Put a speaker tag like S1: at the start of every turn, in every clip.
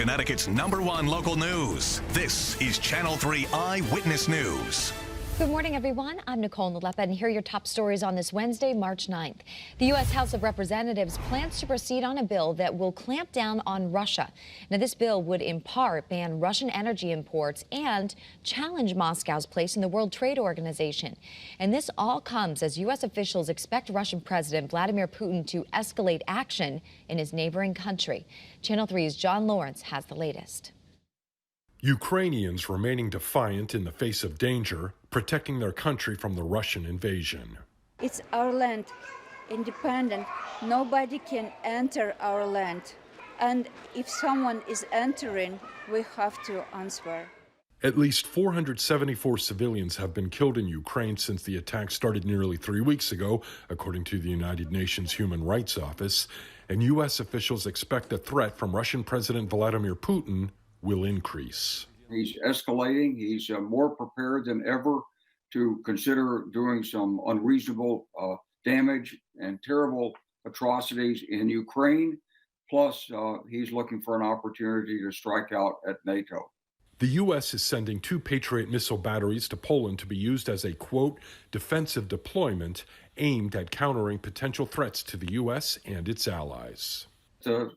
S1: Connecticut's #1 local news. This is Channel 3 Eyewitness News.
S2: Good morning, everyone. I'm Nicole Nalepa, and here are your top stories on this Wednesday, March 9th. The U.S. House of Representatives plans to proceed on a bill that will clamp down on Russia. Now, this bill would in part ban Russian energy imports and challenge Moscow's place in the World Trade Organization. And this all comes as U.S. officials expect Russian President Vladimir Putin to escalate action in his neighboring country. Channel 3's John Lawrence has the latest.
S3: Ukrainians remaining defiant in the face of danger, protecting their country from the Russian invasion.
S4: It's our land, independent. Nobody can enter our land. And if someone is entering, we have to answer.
S3: At least 474 civilians have been killed in Ukraine since the attack started nearly 3 weeks ago, according to the United Nations Human Rights Office. And U.S. officials expect the threat from Russian President Vladimir Putin will increase.
S5: He's escalating. He's more prepared than ever to consider doing some unreasonable damage and terrible atrocities in Ukraine. Plus, he's looking for an opportunity to strike out at NATO.
S3: The U.S. is sending 2 Patriot missile batteries to Poland to be used as a, quote, defensive deployment aimed at countering potential threats to the U.S. and its allies.
S5: The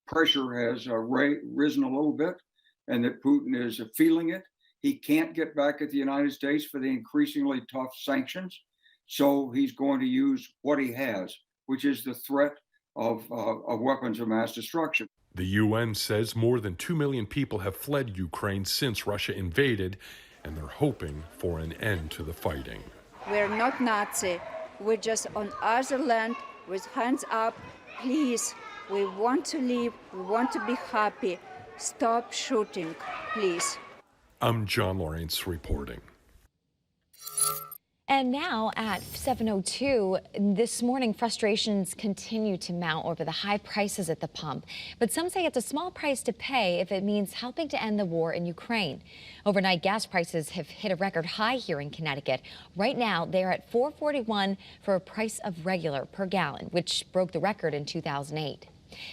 S5: pressure has risen a little bit, and that Putin is feeling it. He can't get back at the United States for the increasingly tough sanctions, so he's going to use what he has, which is the threat of weapons of mass destruction.
S3: The UN says more than 2 million people have fled Ukraine since Russia invaded, and they're hoping for an end to the fighting.
S4: We're not Nazi. We're just on other land with hands up. Please, we want to live. We want to be happy. Stop shooting, please.
S3: I'm John Lawrence reporting.
S2: And now at 7:02 this morning, frustrations continue to mount over the high prices at the pump. But some say it's a small price to pay if it means helping to end the war in Ukraine. Overnight gas prices have hit a record high here in Connecticut. Right now, they're at $4.41 for a price of regular per gallon, which broke the record in 2008.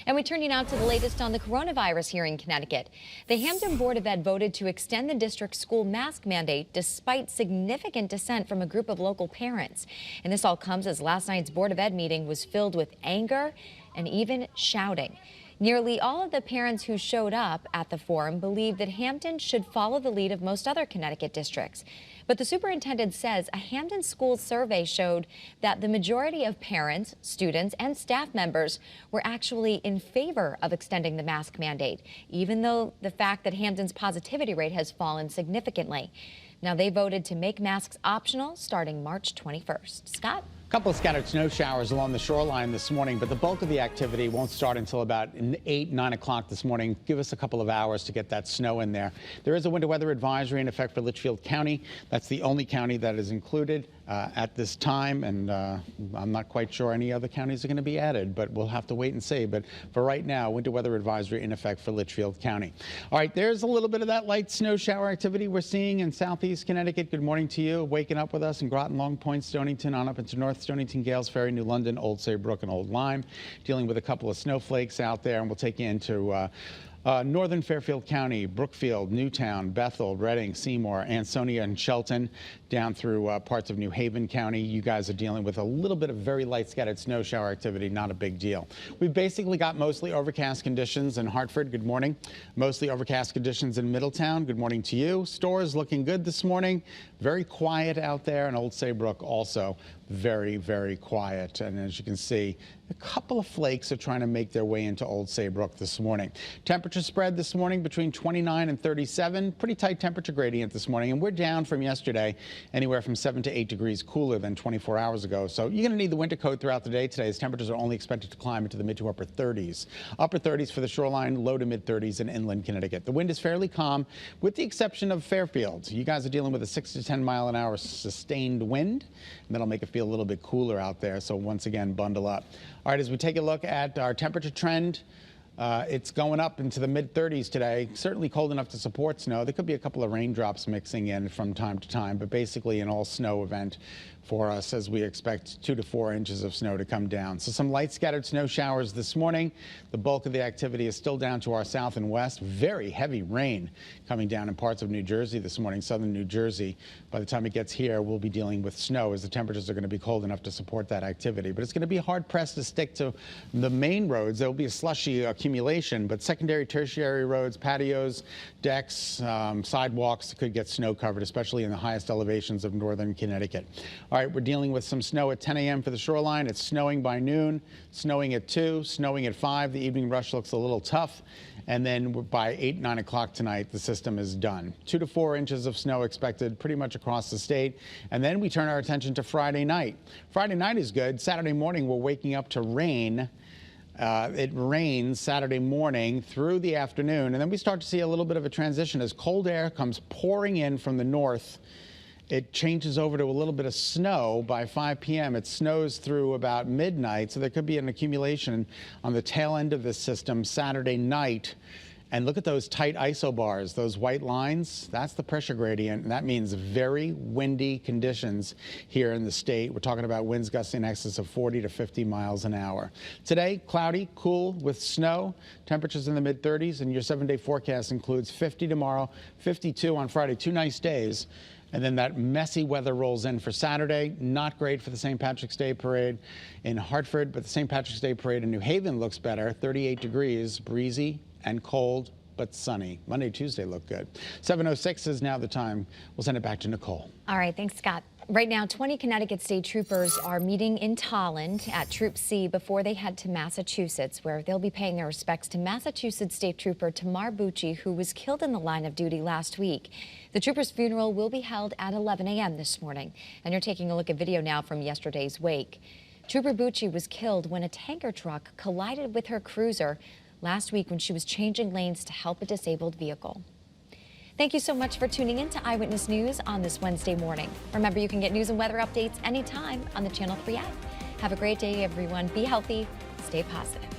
S2: And we turn you now to the latest on the coronavirus here in Connecticut. The Hampden Board of Ed voted to extend the district's school mask mandate despite significant dissent from a group of local parents. And this all comes as last night's Board of Ed meeting was filled with anger and even shouting. Nearly all of the parents who showed up at the forum believe that Hampden should follow the lead of most other Connecticut districts. But the superintendent says a Hampden school survey showed that the majority of parents, students, and staff members were actually in favor of extending the mask mandate, even though the fact that Hampden's positivity rate has fallen significantly. Now, they voted to make masks optional starting March 21st. Scott?
S6: A couple of scattered snow showers along the shoreline this morning, but the bulk of the activity won't start until about 8, 9 o'clock this morning. Give us a couple of hours to get that snow in there. There is a winter weather advisory in effect for Litchfield County. That's the only county that is included at this time, and I'm not quite sure any other counties are going to be added, but we'll have to wait and see. But for right now, winter weather advisory in effect for Litchfield County. All right, there's a little bit of that light snow shower activity we're seeing in southeast Connecticut. Good morning to you. Waking up with us in Groton, Long Point, Stonington, on up into North Stonington, Gales Ferry, New London, Old Saybrook, and Old Lyme. Dealing with a couple of snowflakes out there, and we'll take you into northern Fairfield County, Brookfield, Newtown, Bethel, Reading, Seymour, Ansonia, and Shelton, down through parts of New Haven County. You guys are dealing with a little bit of very light scattered snow shower activity, not a big deal. We've basically got mostly overcast conditions in Hartford. Good morning. Mostly overcast conditions in Middletown. Good morning to you. Stores looking good this morning. Very quiet out there, and Old Saybrook also very, very quiet. And as you can see, a couple of flakes are trying to make their way into Old Saybrook this morning. Temperature spread this morning between 29 and 37. Pretty tight temperature gradient this morning, and we're down from yesterday anywhere from 7 to 8 degrees cooler than 24 hours ago. So you're going to need the winter coat throughout the day today, as temperatures are only expected to climb into the mid to upper 30s. Upper 30s for the shoreline, low to mid 30s in inland Connecticut. The wind is fairly calm, with the exception of Fairfield. You guys are dealing with a 6 to 10 mile an hour sustained wind, and that'll make it feel a little bit cooler out there. So once again, bundle up. All right, as we take a look at our temperature trend, It's going up into the mid-30s today, certainly cold enough to support snow. There could be a couple of raindrops mixing in from time to time, but basically an all-snow event for us as we expect 2 to 4 inches of snow to come down. So some light scattered snow showers this morning. The bulk of the activity is still down to our south and west. Very heavy rain coming down in parts of New Jersey this morning, southern New Jersey. By the time it gets here, we'll be dealing with snow as the temperatures are going to be cold enough to support that activity. But it's going to be hard pressed to stick to the main roads. There will be a slushy accumulation, but secondary, tertiary roads, patios, decks, sidewalks could get snow covered, especially in the highest elevations of northern Connecticut. All right, we're dealing with some snow at 10 a.m. for the shoreline. It's snowing by noon, snowing at 2, snowing at 5. The evening rush looks a little tough. And then by 8, 9 o'clock tonight, the system is done. 2 to 4 inches of snow expected pretty much across the state. And then we turn our attention to Friday night. Friday night is good. Saturday morning, we're waking up to rain. It rains Saturday morning through the afternoon. And then we start to see a little bit of a transition as cold air comes pouring in from the north. It changes over to a little bit of snow by 5 p.m. It snows through about midnight, so there could be an accumulation on the tail end of this system Saturday night. And look at those tight isobars, those white lines. That's the pressure gradient, and that means very windy conditions here in the state. We're talking about winds gusting in excess of 40 to 50 miles an hour. Today, cloudy, cool with snow, temperatures in the mid-30s, and your 7-day forecast includes 50 tomorrow, 52 on Friday. 2 nice days. And then that messy weather rolls in for Saturday. Not great for the St. Patrick's Day parade in Hartford, but the St. Patrick's Day parade in New Haven looks better. 38 degrees, breezy and cold, but sunny. Monday, Tuesday look good. 7:06 is now the time. We'll send it back to Nicole.
S2: All right, thanks, Scott. Right now, 20 Connecticut state troopers are meeting in Tolland at Troop C before they head to Massachusetts, where they'll be paying their respects to Massachusetts State Trooper Tamar Bucci, who was killed in the line of duty last week. The trooper's funeral will be held at 11 a.m. this morning. And you're taking a look at video now from yesterday's wake. Trooper Bucci was killed when a tanker truck collided with her cruiser last week when she was changing lanes to help a disabled vehicle. Thank you so much for tuning in to Eyewitness News on this Wednesday morning. Remember, you can get news and weather updates anytime on the Channel 3 app. Have a great day, everyone. Be healthy. Stay positive.